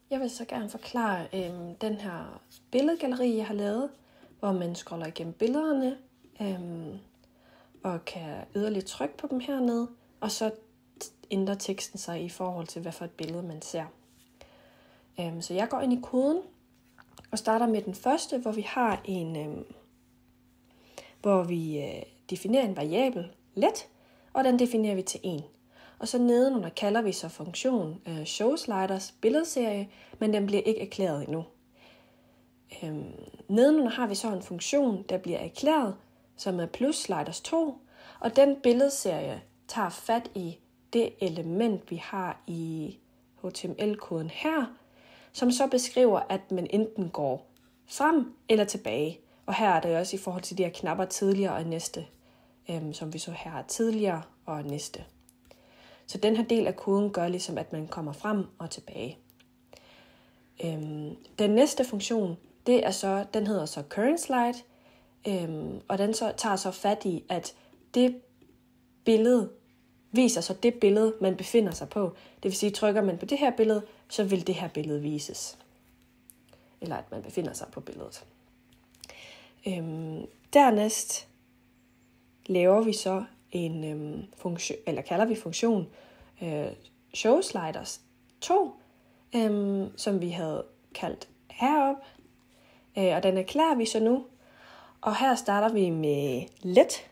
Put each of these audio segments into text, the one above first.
Jeg vil så gerne forklare den her billedgalleri, jeg har lavet, hvor man scroller igennem billederne og kan yderligere trykke på dem hernede, og så ændrer teksten sig i forhold til, hvad for et billede man ser. Så jeg går ind i koden og starter med den første, hvor vi har hvor vi definerer en variabel let, og den definerer vi til 1. Og så nedenunder kalder vi så funktion showsliders billedserie, men den bliver ikke erklæret endnu. Nedenunder har vi så en funktion, der bliver erklæret, som er plus sliders 2, og den billedserie tager fat i det element, vi har i HTML-koden her, som så beskriver, at man enten går frem eller tilbage. Og her er det også i forhold til de her knapper tidligere og næste, som vi så her tidligere og næste. Så den her del af koden gør ligesom, at man kommer frem og tilbage. Den næste funktion, den hedder så current slide, og den så tager så fat i, at det billede viser så det billede, man befinder sig på. Det vil sige, trykker man på det her billede, så vil det her billede vises. Eller at man befinder sig på billedet. Dernæst laver vi så en funktion, eller kalder vi funktion showsliders 2, som vi havde kaldt heroppe. Og den erklærer vi så nu. Og her starter vi med let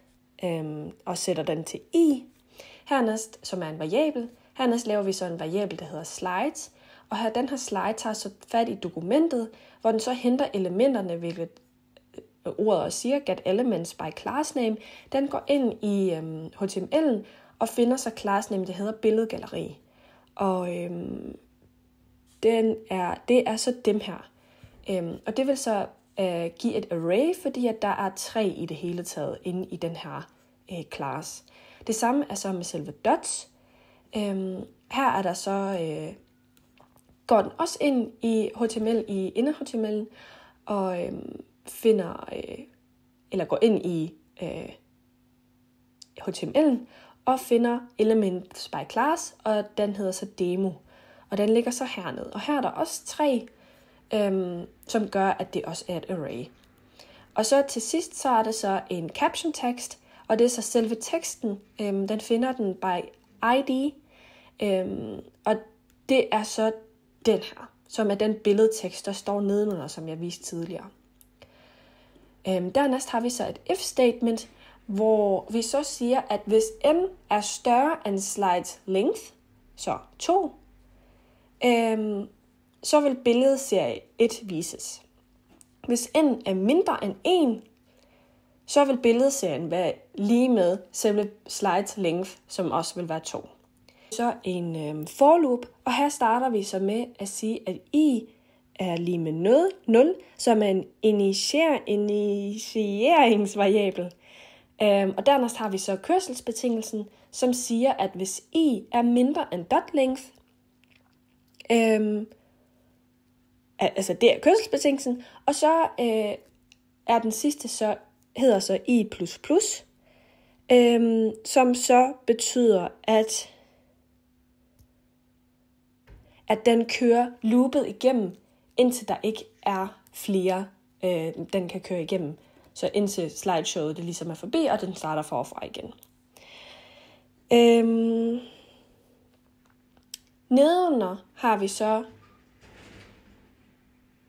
og sætter den til i. Hernæst, som er en variabel. Hernæst laver vi så en variabel, der hedder slides. Og den her slide tager så fat i dokumentet, hvor den så henter elementerne, hvilket ordet også siger, get elements by class name. Den går ind i HTML'en og finder så class name, det hedder billedgalleri. Og det er så dem her. Og det vil så give et array, fordi at der er 3 i det hele taget inde i den her class. Det samme er så med selve dots. Her er der så går den også ind i HTML i inner-HTML og går ind i HTML'en og finder elements by class, og den hedder så demo. Og den ligger så hernede. Og her er der også 3, som gør, at det også er et array. Og så til sidst, så er det så en caption tekst, og det er så selve teksten. Den finder den by ID, og det er så den her, som er den billedtekst, der står nedenunder, som jeg viste tidligere. Dernæst har vi så et if statement, hvor vi så siger, at hvis n er større end slide length, så 2, så vil billedserie 1 vises. Hvis n er mindre end 1, så vil billedserien være lige med selve slide length, som også vil være 2. Så en for loop, og her starter vi så med at sige, at i er lige med 0, som er en initieringsvariabel. Og dernæst har vi så kørselsbetingelsen, som siger, at hvis i er mindre end dot length, altså det er kørselsbetingelsen, og så er den sidste så hedder så i++, som så betyder, at den kører loopet igennem, indtil der ikke er flere, den kan køre igennem. Så indtil slideshowet det ligesom er forbi, og den starter forfra igen. Nedenunder har vi så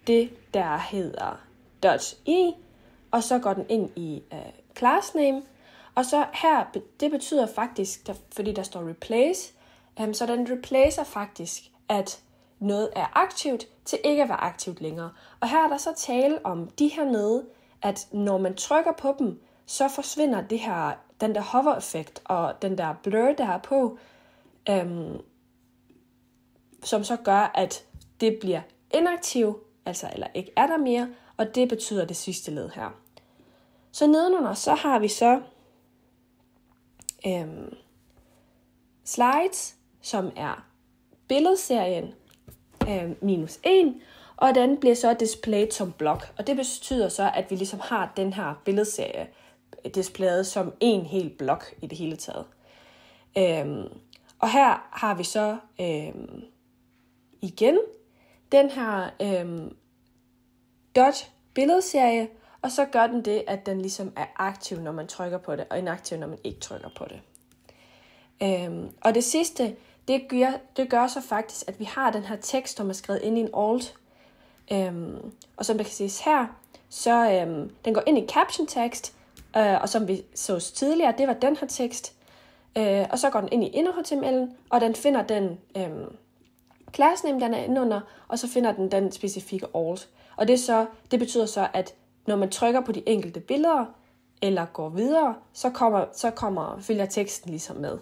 det, der hedder .i, og så går den ind i class name. Og så her, det betyder faktisk, fordi der står replace, så den replacer faktisk, at noget er aktivt, til ikke at være aktivt længere. Og her er der så tale om de her nede, at når man trykker på dem, så forsvinder den der hover-effekt og den der blur, der er på, som så gør, at det bliver inaktiv, altså eller ikke er der mere, og det betyder det sidste led her. Så nedenunder, så har vi så slides, som er billedserien -1, og den bliver så displayet som blok. Og det betyder så, at vi ligesom har den her billedserie displayet som en hel blok i det hele taget. Og her har vi så igen den her dot billedserie, og så gør den det, at den ligesom er aktiv, når man trykker på det, og inaktiv, når man ikke trykker på det. Og det sidste, det gør så faktisk, at vi har den her tekst, som er skrevet ind i en alt. Og som der kan ses her, så den går ind i caption tekst, og som vi så tidligere, det var den her tekst. Og så går den ind i inner-HTML'en, og den finder den class-name, den er inde under, og så finder den specifikke alt. Og det betyder så, at når man trykker på de enkelte billeder, eller går videre, så følger teksten ligesom med.